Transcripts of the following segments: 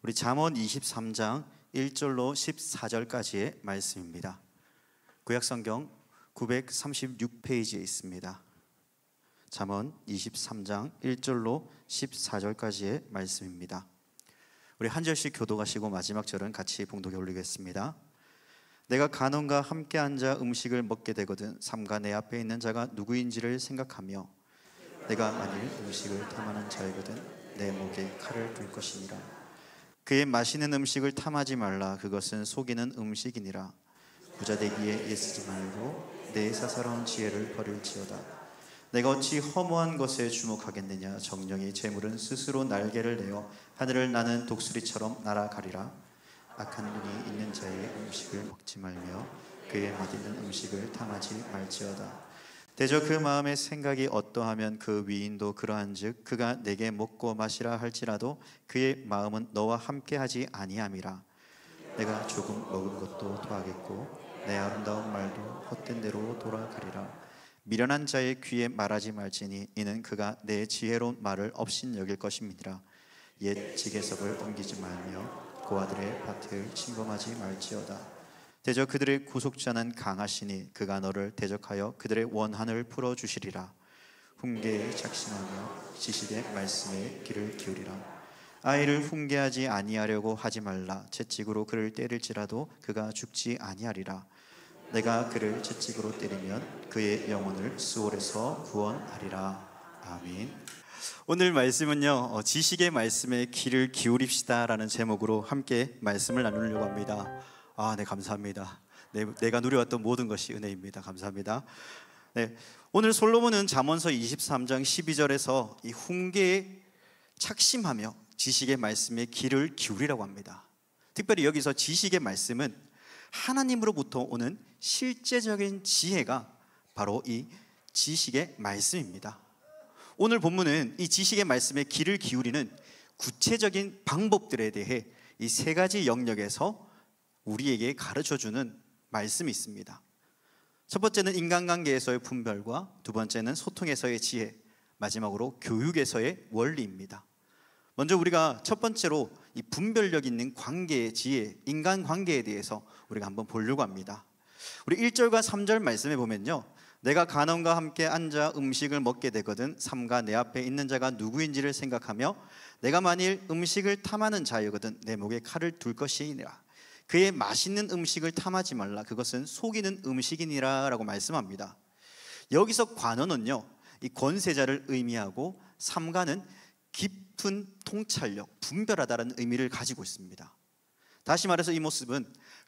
우리 잠언 23장 1절로 14절까지의 말씀입니다. 구약성경 936페이지에 있습니다. 잠언 23장 1절로 14절까지의 말씀입니다. 우리 한 절씩 교독하시고 마지막 절은 같이 봉독에 올리겠습니다. 내가 간원과 함께 앉아 음식을 먹게 되거든 삼가 내 앞에 있는 자가 누구인지를 생각하며 내가 만일 음식을 탐하는 자이거든 내 목에 칼을 둘 것이니라. 그의 마시는 음식을 탐하지 말라. 그것은 속이는 음식이니라. 부자 되기에 애쓰지 말고 내 사사로운 지혜를 버릴지어다. 내가 어찌 허무한 것에 주목하겠느냐. 정령의 재물은 스스로 날개를 내어 하늘을 나는 독수리처럼 날아가리라. 악한 눈이 있는 자의 음식을 먹지 말며 그의 맛있는 음식을 탐하지 말지어다. 대저 그 마음의 생각이 어떠하면 그 위인도 그러한즉 그가 내게 먹고 마시라 할지라도 그의 마음은 너와 함께하지 아니함이라. 내가 조금 먹은 것도 토하겠고 내 아름다운 말도 헛된 대로 돌아가리라. 미련한 자의 귀에 말하지 말지니 이는 그가 내 지혜로운 말을 업신여길 것임이니라. 옛 지게석을 옮기지 말며 고아들의 밭을 침범하지 말지어다. 대저 그들의 구속자는 강하시니 그가 너를 대적하여 그들의 원한을 풀어주시리라. 훈계에 작심하며 지식의 말씀에 귀를 기울이라. 아이를 훈계하지 아니하려고 하지 말라. 채찍으로 그를 때릴지라도 그가 죽지 아니하리라. 내가 그를 채찍으로 때리면 그의 영혼을 수월에서 구원하리라. 아멘. 오늘 말씀은요, 지식의 말씀에 귀를 기울입시다 라는 제목으로 함께 말씀을 나누려고 합니다. 네, 감사합니다. 내가 누려왔던 모든 것이 은혜입니다. 감사합니다. 네, 오늘 솔로몬은 잠언서 23장 12절에서 이 훈계에 착심하며 지식의 말씀에 귀를 기울이라고 합니다. 특별히 여기서 지식의 말씀은 하나님으로부터 오는 실제적인 지혜가 바로 이 지식의 말씀입니다. 오늘 본문은 이 지식의 말씀에 귀를 기울이는 구체적인 방법들에 대해 이 세 가지 영역에서 우리에게 가르쳐주는 말씀이 있습니다. 첫 번째는 인간관계에서의 분별과 두 번째는 소통에서의 지혜, 마지막으로 교육에서의 원리입니다. 먼저 우리가 첫 번째로 이 분별력 있는 관계의 지혜, 인간관계에 대해서 우리가 한번 보려고 합니다. 우리 1절과 3절 말씀에 보면요, 내가 간원과 함께 앉아 음식을 먹게 되거든 삼가 내 앞에 있는 자가 누구인지를 생각하며 내가 만일 음식을 탐하는 자이거든 내 목에 칼을 둘 것이니라. 그의 맛있는 음식을 탐하지 말라. 그것은 속이는 음식이니라 라고 말씀합니다. 여기서 관원은요, 이 권세자를 의미하고 삼가는 깊은 통찰력, 분별하다라는 의미를 가지고 있습니다. 다시 말해서 이 모습은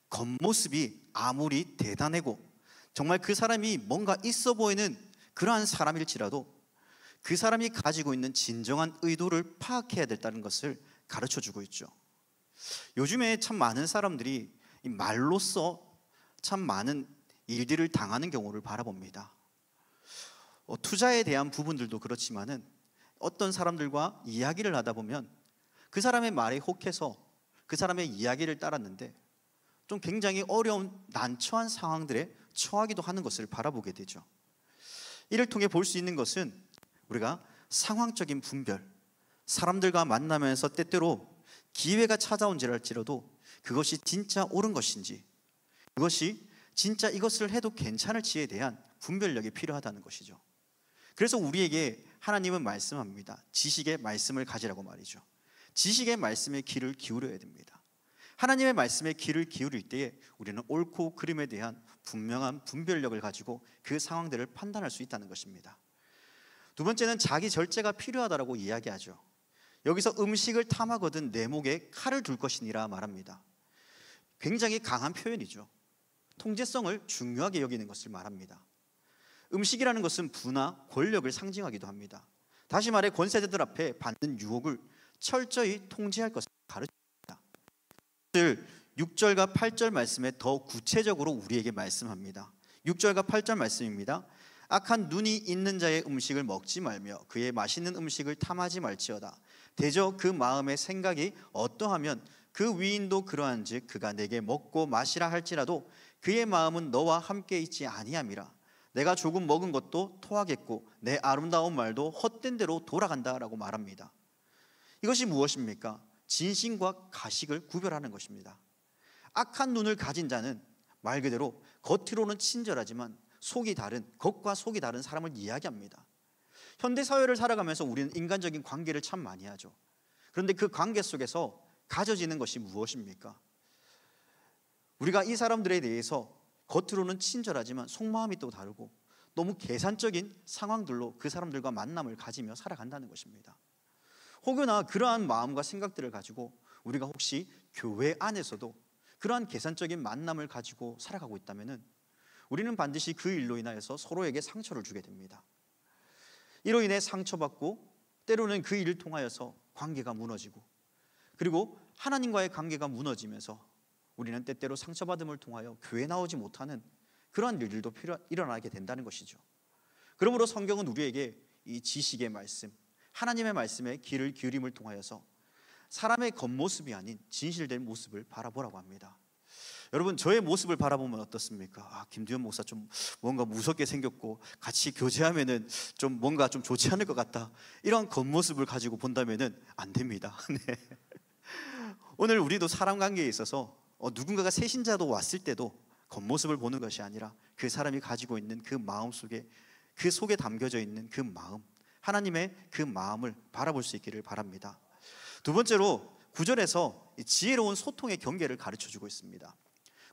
겉모습이 아무리 대단하고 정말 그 사람이 뭔가 있어 보이는 그러한 사람일지라도 그 사람이 가지고 있는 진정한 의도를 파악해야 된다는 것을 가르쳐주고 있죠. 요즘에 참 많은 사람들이 이 말로써 참 많은 일들을 당하는 경우를 바라봅니다. 투자에 대한 부분들도 그렇지만은 어떤 사람들과 이야기를 하다 보면 그 사람의 말에 혹해서 그 사람의 이야기를 따랐는데 좀 굉장히 어려운 난처한 상황들에 처하기도 하는 것을 바라보게 되죠. 이를 통해 볼 수 있는 것은 우리가 상황적인 분별, 사람들과 만나면서 때때로 기회가 찾아온지랄지라도 그것이 진짜 옳은 것인지, 그것이 진짜 이것을 해도 괜찮을지에 대한 분별력이 필요하다는 것이죠. 그래서 우리에게 하나님은 말씀합니다. 지식의 말씀을 가지라고 말이죠. 지식의 말씀에 귀를 기울여야 됩니다. 하나님의 말씀에 귀를 기울일 때에 우리는 옳고 그름에 대한 분명한 분별력을 가지고 그 상황들을 판단할 수 있다는 것입니다. 두 번째는 자기 절제가 필요하다라고 이야기하죠. 여기서 음식을 탐하거든 내 목에 칼을 둘 것이니라 말합니다. 굉장히 강한 표현이죠. 통제성을 중요하게 여기는 것을 말합니다. 음식이라는 것은 부나 권력을 상징하기도 합니다. 다시 말해 권세자들 앞에 받는 유혹을 철저히 통제할 것을 가르칩니다. 6절과 8절 말씀에 더 구체적으로 우리에게 말씀합니다. 6절과 8절 말씀입니다. 악한 눈이 있는 자의 음식을 먹지 말며 그의 맛있는 음식을 탐하지 말지어다. 대저 그 마음의 생각이 어떠하면 그 위인도 그러한즉 그가 내게 먹고 마시라 할지라도 그의 마음은 너와 함께 있지 아니함이라. 내가 조금 먹은 것도 토하겠고 내 아름다운 말도 헛된 대로 돌아간다라고 말합니다. 이것이 무엇입니까? 진심과 가식을 구별하는 것입니다. 악한 눈을 가진 자는 말 그대로 겉으로는 친절하지만 겉과 속이 다른 사람을 이야기합니다. 현대 사회를 살아가면서 우리는 인간적인 관계를 참 많이 하죠. 그런데 그 관계 속에서 가져지는 것이 무엇입니까? 우리가 이 사람들에 대해서 겉으로는 친절하지만 속마음이 또 다르고 너무 계산적인 상황들로 그 사람들과 만남을 가지며 살아간다는 것입니다. 혹여나 그러한 마음과 생각들을 가지고 우리가 혹시 교회 안에서도 그러한 계산적인 만남을 가지고 살아가고 있다면 우리는 반드시 그 일로 인하여서 서로에게 상처를 주게 됩니다. 이로 인해 상처받고 때로는 그 일을 통하여서 관계가 무너지고, 그리고 하나님과의 관계가 무너지면서 우리는 때때로 상처받음을 통하여 교회에 나오지 못하는 그러한 일들도 일어나게 된다는 것이죠. 그러므로 성경은 우리에게 이 지식의 말씀, 하나님의 말씀에 귀를 기울임을 통하여서 사람의 겉모습이 아닌 진실된 모습을 바라보라고 합니다. 여러분, 저의 모습을 바라보면 어떻습니까? 김두현 목사 좀 뭔가 무섭게 생겼고 같이 교제하면은 좀 뭔가 좀 좋지 않을 것 같다, 이런 겉모습을 가지고 본다면은 안 됩니다. 네. 오늘 우리도 사람 관계에 있어서 누군가가 새신자도 왔을 때도 겉모습을 보는 것이 아니라 그 사람이 가지고 있는 그 마음 속에, 그 속에 담겨져 있는 그 마음, 하나님의 그 마음을 바라볼 수 있기를 바랍니다. 두 번째로 9절에서 지혜로운 소통의 경계를 가르쳐주고 있습니다.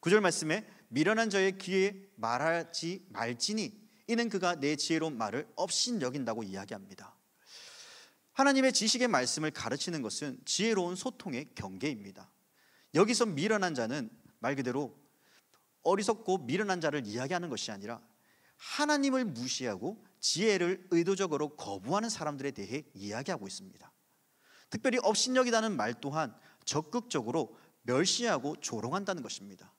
9절 말씀에 미련한 자의 귀에 말하지 말지니 이는 그가 내 지혜로운 말을 업신여긴다고 이야기합니다. 하나님의 지식의 말씀을 가르치는 것은 지혜로운 소통의 경계입니다. 여기서 미련한 자는 말 그대로 어리석고 미련한 자를 이야기하는 것이 아니라 하나님을 무시하고 지혜를 의도적으로 거부하는 사람들에 대해 이야기하고 있습니다. 특별히 업신여기다는 말 또한 적극적으로 멸시하고 조롱한다는 것입니다.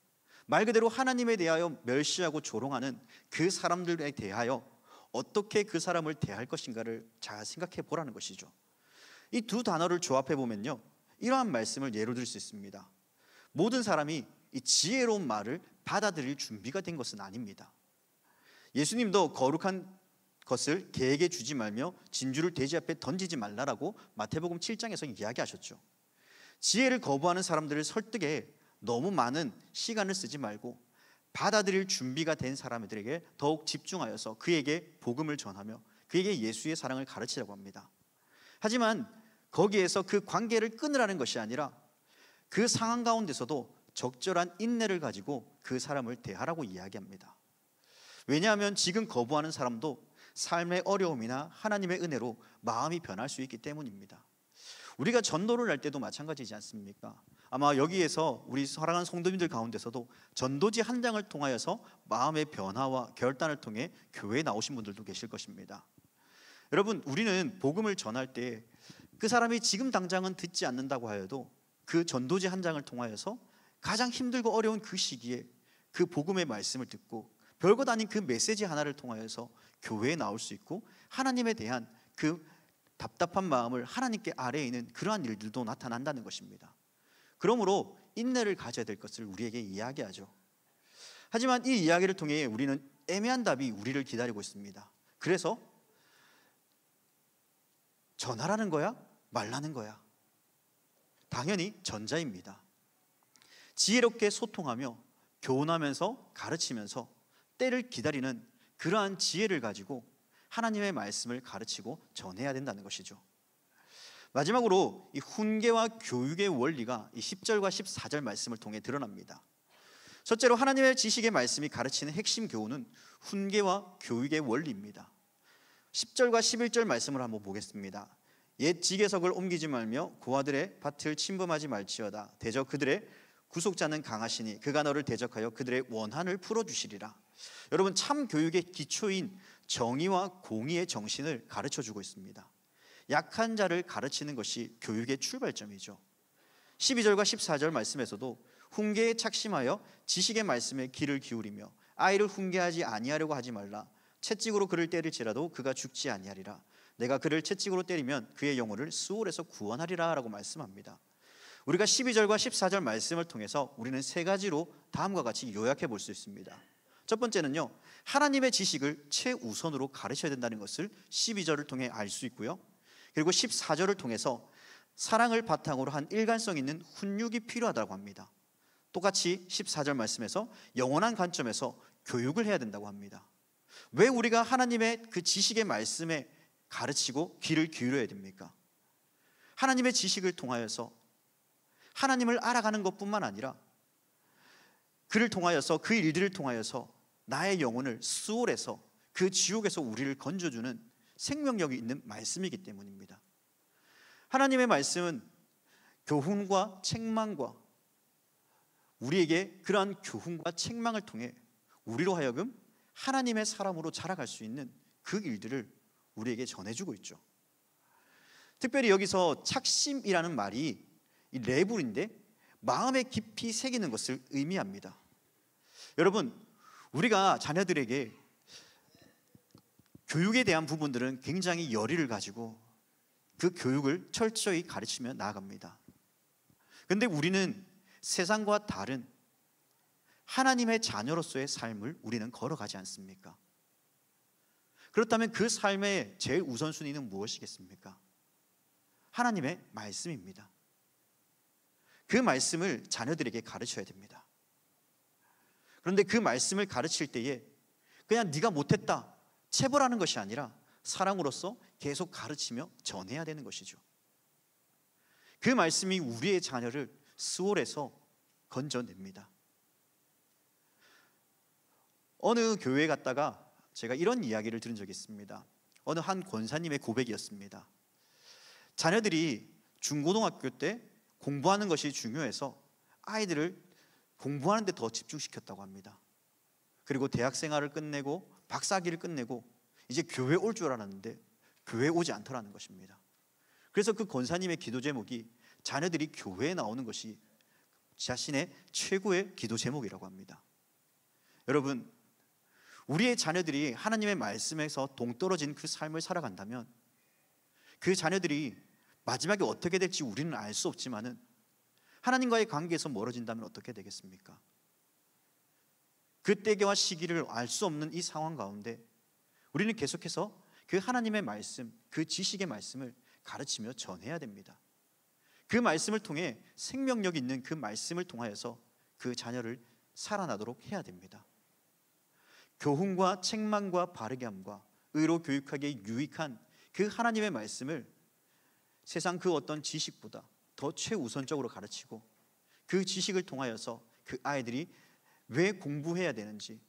말 그대로 하나님에 대하여 멸시하고 조롱하는 그 사람들에 대하여 어떻게 그 사람을 대할 것인가를 잘 생각해 보라는 것이죠. 이 두 단어를 조합해 보면요, 이러한 말씀을 예로 들 수 있습니다. 모든 사람이 이 지혜로운 말을 받아들일 준비가 된 것은 아닙니다. 예수님도 거룩한 것을 개에게 주지 말며 진주를 돼지 앞에 던지지 말라라고 마태복음 7장에서 이야기하셨죠. 지혜를 거부하는 사람들을 설득에 너무 많은 시간을 쓰지 말고 받아들일 준비가 된 사람들에게 더욱 집중하여서 그에게 복음을 전하며 그에게 예수의 사랑을 가르치라고 합니다. 하지만 거기에서 그 관계를 끊으라는 것이 아니라 그 상황 가운데서도 적절한 인내를 가지고 그 사람을 대하라고 이야기합니다. 왜냐하면 지금 거부하는 사람도 삶의 어려움이나 하나님의 은혜로 마음이 변할 수 있기 때문입니다. 우리가 전도를 할 때도 마찬가지지 않습니까? 아마 여기에서 우리 사랑하는 성도님들 가운데서도 전도지 한 장을 통하여서 마음의 변화와 결단을 통해 교회에 나오신 분들도 계실 것입니다. 여러분, 우리는 복음을 전할 때 그 사람이 지금 당장은 듣지 않는다고 하여도 그 전도지 한 장을 통하여서 가장 힘들고 어려운 그 시기에 그 복음의 말씀을 듣고 별것 아닌 그 메시지 하나를 통하여서 교회에 나올 수 있고 하나님에 대한 그 답답한 마음을 하나님께 아뢰이는 그러한 일들도 나타난다는 것입니다. 그러므로 인내를 가져야 될 것을 우리에게 이야기하죠. 하지만 이 이야기를 통해 우리는 애매한 답이 우리를 기다리고 있습니다. 그래서 전하라는 거야? 말라는 거야? 당연히 전자입니다. 지혜롭게 소통하며 교훈하면서 가르치면서 때를 기다리는 그러한 지혜를 가지고 하나님의 말씀을 가르치고 전해야 된다는 것이죠. 마지막으로 이 훈계와 교육의 원리가 이 10절과 14절 말씀을 통해 드러납니다. 첫째로 하나님의 지식의 말씀이 가르치는 핵심 교훈은 훈계와 교육의 원리입니다. 10절과 11절 말씀을 한번 보겠습니다. 옛 지계석을 옮기지 말며 고아들의 밭을 침범하지 말지어다. 대저 그들의 구속자는 강하시니 그가 너를 대적하여 그들의 원한을 풀어주시리라. 여러분, 참 교육의 기초인 정의와 공의의 정신을 가르쳐주고 있습니다. 약한 자를 가르치는 것이 교육의 출발점이죠. 12절과 14절 말씀에서도 훈계에 착심하여 지식의 말씀에 귀를 기울이며 아이를 훈계하지 아니하려고 하지 말라. 채찍으로 그를 때릴지라도 그가 죽지 아니하리라. 내가 그를 채찍으로 때리면 그의 영혼을 수월에서 구원하리라 라고 말씀합니다. 우리가 12절과 14절 말씀을 통해서 우리는 세 가지로 다음과 같이 요약해 볼 수 있습니다. 첫 번째는요, 하나님의 지식을 최우선으로 가르쳐야 된다는 것을 12절을 통해 알 수 있고요, 그리고 14절을 통해서 사랑을 바탕으로 한 일관성 있는 훈육이 필요하다고 합니다. 똑같이 14절 말씀에서 영원한 관점에서 교육을 해야 된다고 합니다. 왜 우리가 하나님의 그 지식의 말씀에 가르치고 귀를 기울여야 됩니까? 하나님의 지식을 통하여서 하나님을 알아가는 것뿐만 아니라 그를 통하여서, 그 일들을 통하여서 나의 영혼을 수월해서 그 지옥에서 우리를 건져주는 생명력이 있는 말씀이기 때문입니다. 하나님의 말씀은 교훈과 책망과 우리에게 그러한 교훈과 책망을 통해 우리로 하여금 하나님의 사람으로 자라갈 수 있는 그 일들을 우리에게 전해주고 있죠. 특별히 여기서 착심이라는 말이 이 레불인데 마음에 깊이 새기는 것을 의미합니다. 여러분, 우리가 자녀들에게 교육에 대한 부분들은 굉장히 열의를 가지고 그 교육을 철저히 가르치며 나아갑니다. 그런데 우리는 세상과 다른 하나님의 자녀로서의 삶을 우리는 걸어가지 않습니까? 그렇다면 그 삶의 제일 우선순위는 무엇이겠습니까? 하나님의 말씀입니다. 그 말씀을 자녀들에게 가르쳐야 됩니다. 그런데 그 말씀을 가르칠 때에 그냥 네가 못했다, 체벌하는 것이 아니라 사랑으로서 계속 가르치며 전해야 되는 것이죠. 그 말씀이 우리의 자녀를 수월해서 건져냅니다. 어느 교회에 갔다가 제가 이런 이야기를 들은 적이 있습니다. 어느 한 권사님의 고백이었습니다. 자녀들이 중고등학교 때 공부하는 것이 중요해서 아이들을 공부하는 데 더 집중시켰다고 합니다. 그리고 대학 생활을 끝내고 박사학위를 끝내고 이제 교회 올 줄 알았는데 교회에 오지 않더라는 것입니다. 그래서 그 권사님의 기도 제목이 자녀들이 교회에 나오는 것이 자신의 최고의 기도 제목이라고 합니다. 여러분, 우리의 자녀들이 하나님의 말씀에서 동떨어진 그 삶을 살아간다면 그 자녀들이 마지막에 어떻게 될지 우리는 알 수 없지만은 하나님과의 관계에서 멀어진다면 어떻게 되겠습니까? 그 때와 시기를 알 수 없는 이 상황 가운데 우리는 계속해서 그 하나님의 말씀, 그 지식의 말씀을 가르치며 전해야 됩니다. 그 말씀을 통해 생명력 있는 그 말씀을 통하여서 그 자녀를 살아나도록 해야 됩니다. 교훈과 책망과 바르게 함과 의로 교육하기에 유익한 그 하나님의 말씀을 세상 그 어떤 지식보다 더 최우선적으로 가르치고 그 지식을 통하여서 그 아이들이 왜 공부해야 되는지,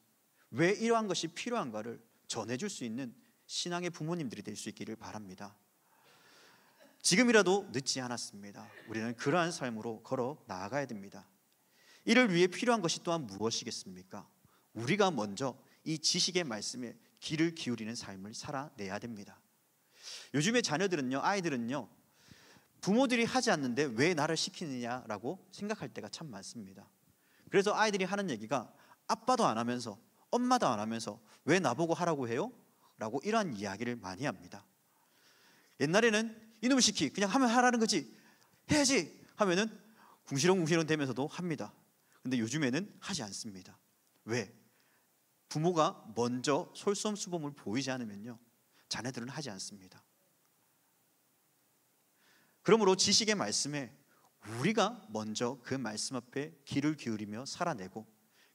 왜 이러한 것이 필요한가를 전해줄 수 있는 신앙의 부모님들이 될 수 있기를 바랍니다. 지금이라도 늦지 않았습니다. 우리는 그러한 삶으로 걸어 나아가야 됩니다. 이를 위해 필요한 것이 또한 무엇이겠습니까? 우리가 먼저 이 지식의 말씀에 귀를 기울이는 삶을 살아내야 됩니다. 요즘의 자녀들은요, 아이들은요, 부모들이 하지 않는데 왜 나를 시키느냐라고 생각할 때가 참 많습니다. 그래서 아이들이 하는 얘기가 아빠도 안 하면서 엄마도 안 하면서 왜 나보고 하라고 해요? 라고 이러한 이야기를 많이 합니다. 옛날에는 이놈을 시키, 그냥 하면 하라는 거지, 해야지 하면은 궁시렁궁시렁 되면서도 합니다. 근데 요즘에는 하지 않습니다. 왜? 부모가 먼저 솔선수범을 보이지 않으면요, 자녀들은 하지 않습니다. 그러므로 지식의 말씀에 우리가 먼저 그 말씀 앞에 귀를 기울이며 살아내고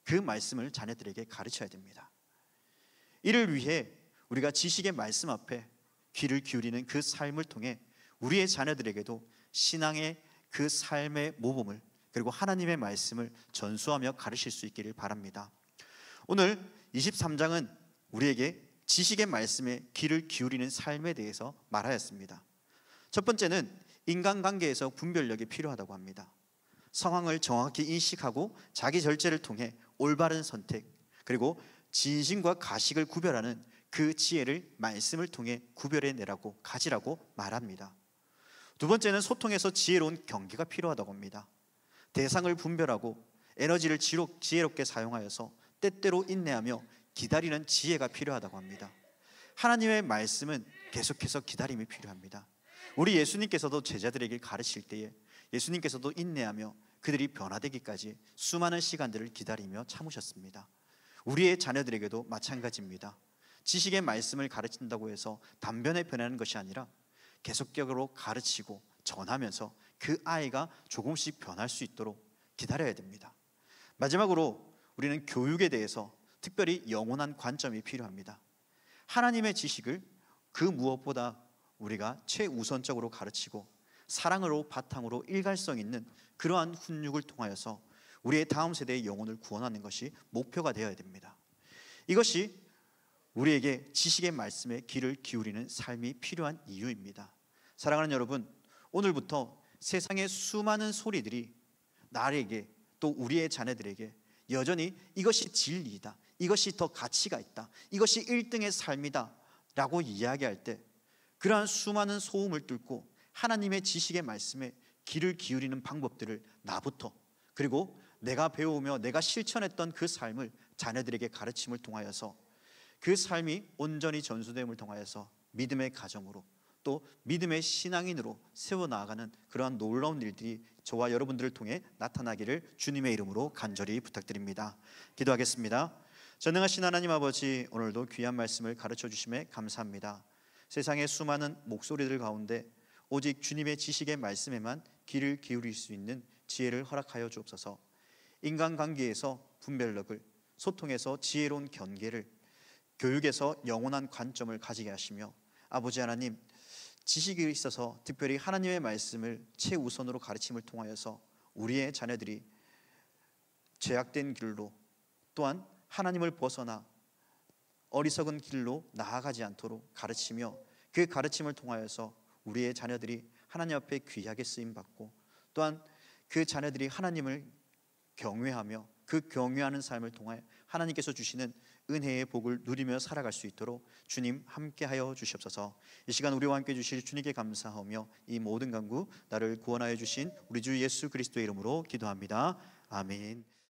그 말씀을 자녀들에게 가르쳐야 됩니다. 이를 위해 우리가 지식의 말씀 앞에 귀를 기울이는 그 삶을 통해 우리의 자녀들에게도 신앙의 그 삶의 모범을, 그리고 하나님의 말씀을 전수하며 가르칠 수 있기를 바랍니다. 오늘 23장은 우리에게 지식의 말씀에 귀를 기울이는 삶에 대해서 말하였습니다. 첫 번째는 인간관계에서 분별력이 필요하다고 합니다. 상황을 정확히 인식하고 자기 절제를 통해 올바른 선택, 그리고 진심과 가식을 구별하는 그 지혜를 말씀을 통해 구별해내라고, 가지라고 말합니다. 두 번째는 소통에서 지혜로운 경계가 필요하다고 합니다. 대상을 분별하고 에너지를 지혜롭게 사용하여서 때때로 인내하며 기다리는 지혜가 필요하다고 합니다. 하나님의 말씀은 계속해서 기다림이 필요합니다. 우리 예수님께서도 제자들에게 가르칠 때에 예수님께서도 인내하며 그들이 변화되기까지 수많은 시간들을 기다리며 참으셨습니다. 우리의 자녀들에게도 마찬가지입니다. 지식의 말씀을 가르친다고 해서 단번에 변하는 것이 아니라 계속적으로 가르치고 전하면서 그 아이가 조금씩 변할 수 있도록 기다려야 됩니다. 마지막으로 우리는 교육에 대해서 특별히 영원한 관점이 필요합니다. 하나님의 지식을 그 무엇보다 우리가 최우선적으로 가르치고 사랑으로 바탕으로 일관성 있는 그러한 훈육을 통하여서 우리의 다음 세대의 영혼을 구원하는 것이 목표가 되어야 됩니다. 이것이 우리에게 지식의 말씀에 귀를 기울이는 삶이 필요한 이유입니다. 사랑하는 여러분, 오늘부터 세상의 수많은 소리들이 나에게 또 우리의 자녀들에게 여전히 이것이 진리이다, 이것이 더 가치가 있다, 이것이 1등의 삶이다 라고 이야기할 때 그러한 수많은 소음을 뚫고 하나님의 지식의 말씀에 귀를 기울이는 방법들을 나부터, 그리고 내가 배우며 내가 실천했던 그 삶을 자녀들에게 가르침을 통하여서 그 삶이 온전히 전수됨을 통하여서 믿음의 가정으로 또 믿음의 신앙인으로 세워나가는 그러한 놀라운 일들이 저와 여러분들을 통해 나타나기를 주님의 이름으로 간절히 부탁드립니다. 기도하겠습니다. 전능하신 하나님 아버지, 오늘도 귀한 말씀을 가르쳐 주심에 감사합니다. 세상의 수많은 목소리들 가운데 오직 주님의 지식의 말씀에만 귀를 기울일 수 있는 지혜를 허락하여 주옵소서. 인간관계에서 분별력을, 소통에서 지혜로운 경계를, 교육에서 영원한 관점을 가지게 하시며 아버지 하나님, 지식에 있어서 특별히 하나님의 말씀을 최우선으로 가르침을 통하여서 우리의 자녀들이 죄악된 길로 또한 하나님을 벗어나 어리석은 길로 나아가지 않도록 가르치며 그 가르침을 통하여서 우리의 자녀들이 하나님 앞에 귀하게 쓰임받고 또한 그 자녀들이 하나님을 경외하며 그 경외하는 삶을 통해 하나님께서 주시는 은혜의 복을 누리며 살아갈 수 있도록 주님 함께하여 주시옵소서. 이 시간 우리와 함께 주실 주님께 감사하며 이 모든 간구 나를 구원하여 주신 우리 주 예수 그리스도의 이름으로 기도합니다. 아멘.